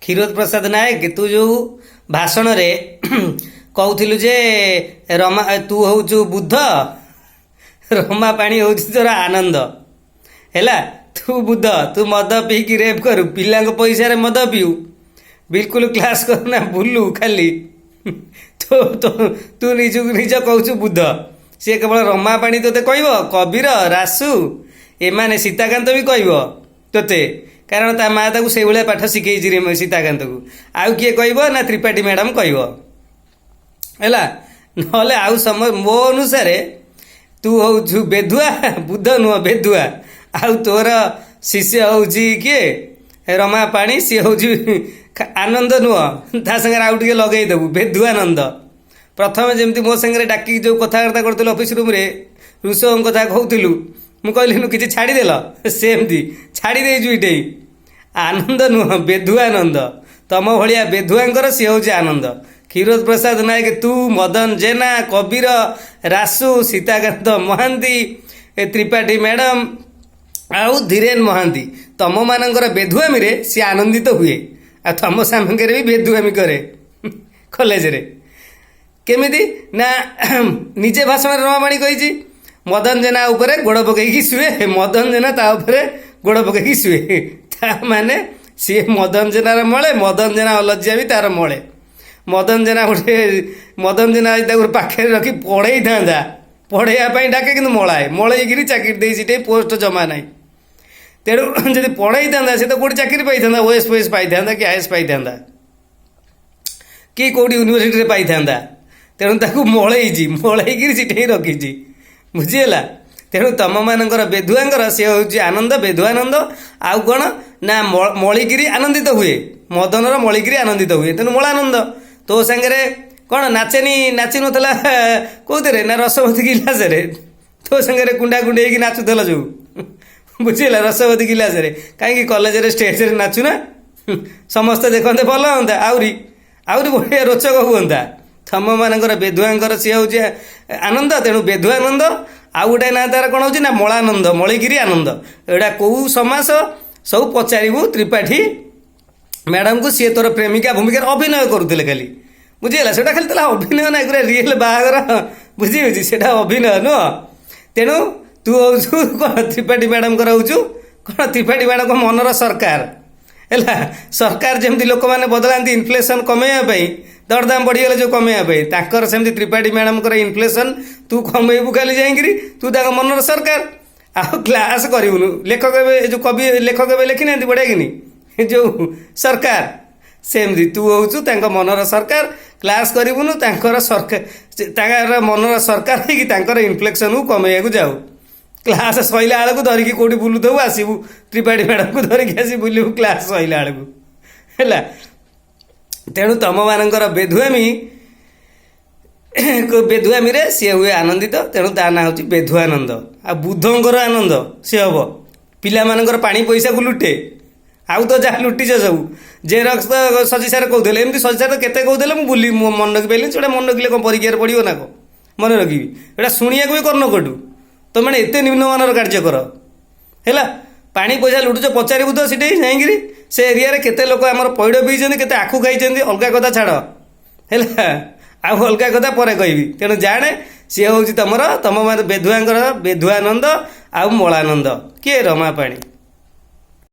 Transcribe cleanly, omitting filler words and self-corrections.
क्षीरोद प्रसाद नायक तू जो भाषण रे कहूलु जे रमा तू हूँ बुद्ध रमा पाणी हूँ तोर आनंद है। तू बुद्ध तू मद पीकी रेप करू पिला पैसा रे मद पीऊ बिल्कुल क्लास करूना बुलू खाली तो तू निज निज कहू बुद्ध सी केवल रमा पाणी तोते कह कबीर रासु एमाने सीताकांत भी कह तोते कारण ता माँ ताकू से भाया पाठ शिखई सीताकांत को आउ किए कह ना त्रिपाठी मैडम कह ना आउ समय मो अनुसार तू हूँ बेधुआ बुद्ध नुह बेधुआ आउ तोर शिष्य हूँ किए रमा पाणी सी हूँ आनंद नुह ता सागर आउ टे लगेदेबू बेधुआनंद प्रथम जमी मो सागर डाक जो कथबार्ता करूँ ऑफिस रूम रे ऋषभ कथा कहूलु मु कहली कि छाड़देल सेमती छाड़देचु इटे आनंद नुह बेधुआनंद तम भाया बेधुआंकर सी हूँ आनंद। क्षीरोद प्रसाद नायक तू मदन जेना कबीर रासु सीताकांत महांती त्रिपाठी मैडम आउ धीरेन महांती तम मानकर बेधुआमी रे सी आनंदित हुए आ तम सामने भी बेधुआमी करे कॉलेज रे केमिति ना निजे भाषण रमाबाणी कही मदन जेना उपरे गोड़ पकईकी शुए मदन जेना ता उपरे गोड़ पकईकी शुए ता माने सी मदन जेनार मले मदन जेना अलज्या भी तार मले मदन जेना गोटे मदन जेना पाखे रखी पढ़े था पढ़ाई डाके कि मलाए मलैक चाकरी दे पोस्ट जमा ना तेणु जब पढ़ाई था से तो कौट चाकरी पाई था ओएस फोएस पाई था कि आईएस पाई था कि कौटी यूनिवर्सिटी पाई था तेणु ताकू मलैची मलैक सीटे रखी बुझीगला। तेणु तुम मानकर बेधुआंकर सी हूँ आनंद बेधुआनंद आउ कौन ना मलिकी आनंदित हुए मदनर मलिकी आनंदित हुए तेणु मलानंद तो सांगे कौन नाचेनी नाची नाला कौथे ना रसवती गिलास रे तो सांगे कुंडा कुंडे नाचुल जो बुझीगला रसवती गिलास कहीं कॉलेज स्टेज रे नाचुना समस्ते देखते भल हाँ आहरी आहरी बढ़िया रोचक हुआ तम मानकर बेधुआंकर सी हूँ आनंद तेणु बेधुआनंद आउ गोटे ना तार कौन हो मलानंद मलिकी आनंद एटा कौ समास सब पचारू त्रिपाठी मैडम को सी तोर प्रेमिका भूमिका अभिनय करुले खाली बुझीगला से खाली अभिनय ना पूरा रियल बाहागर बुझी से अभिनय नुह तेणु तू हूँ कौन त्रिपाठी मैडम हूँ कौन त्रिपाठी मैडम को मनर सरकार है सरकार जमी लोक मैंने बदलाती इनफ्लेसन कमेवाई दरदाम बढ़ीगले जो कमेवाई सेमती त्रिपाठी मैडम इनफ्लेसन तू कमेबू खाली जाइए तू मनर सरकार आउ क्लास करूनु लेखक जो कवि लेखक लिखी ना बढ़िया कि जो सरकार सेमती तू हूँ मनर सरकार क्लास करूनु सरकार मनर सरकार है इनफ्लेक्शन को कमेवा जाऊ क्लास सैला बेलू धरिकी कौटी बुलूथबू आसबू त्रिपाठी मैडम को धरिकी आसी बुलू क्लास सैला बेलू है। तेणु तुम मानकर बेधुआमी बेधुआमी रे सी हुए आनंदित तेणु ता ना हूँ बेधुआनंद आ बुद्धंकर आनंद सी हम पिला मानकर पानी पैसा को लुटे आउ तो जहाँ लुटिच सब जेरक्स तो सजी सार कहते एमती सजी सार केते कहते मुझे बुली मन रखी पारे से मन रखिले कौन परीक्षार पड़ो ना कौन मन रखी एटा शुणा भी करन कटू तो मैंने एत निम्नमान कार्य कर है पानी पैसा लुटुच पचारू तो सीटे जाइए से एरिया केते लोक आम पैड़ पीछे केते आखु खाई अलग कथा छाड़ है आउ अलग कथा पर कहबी तेणु जाने सी हूँ तुम बेधुआंकर बेधुआनंद आउ मलानंद किए रमा पाणी।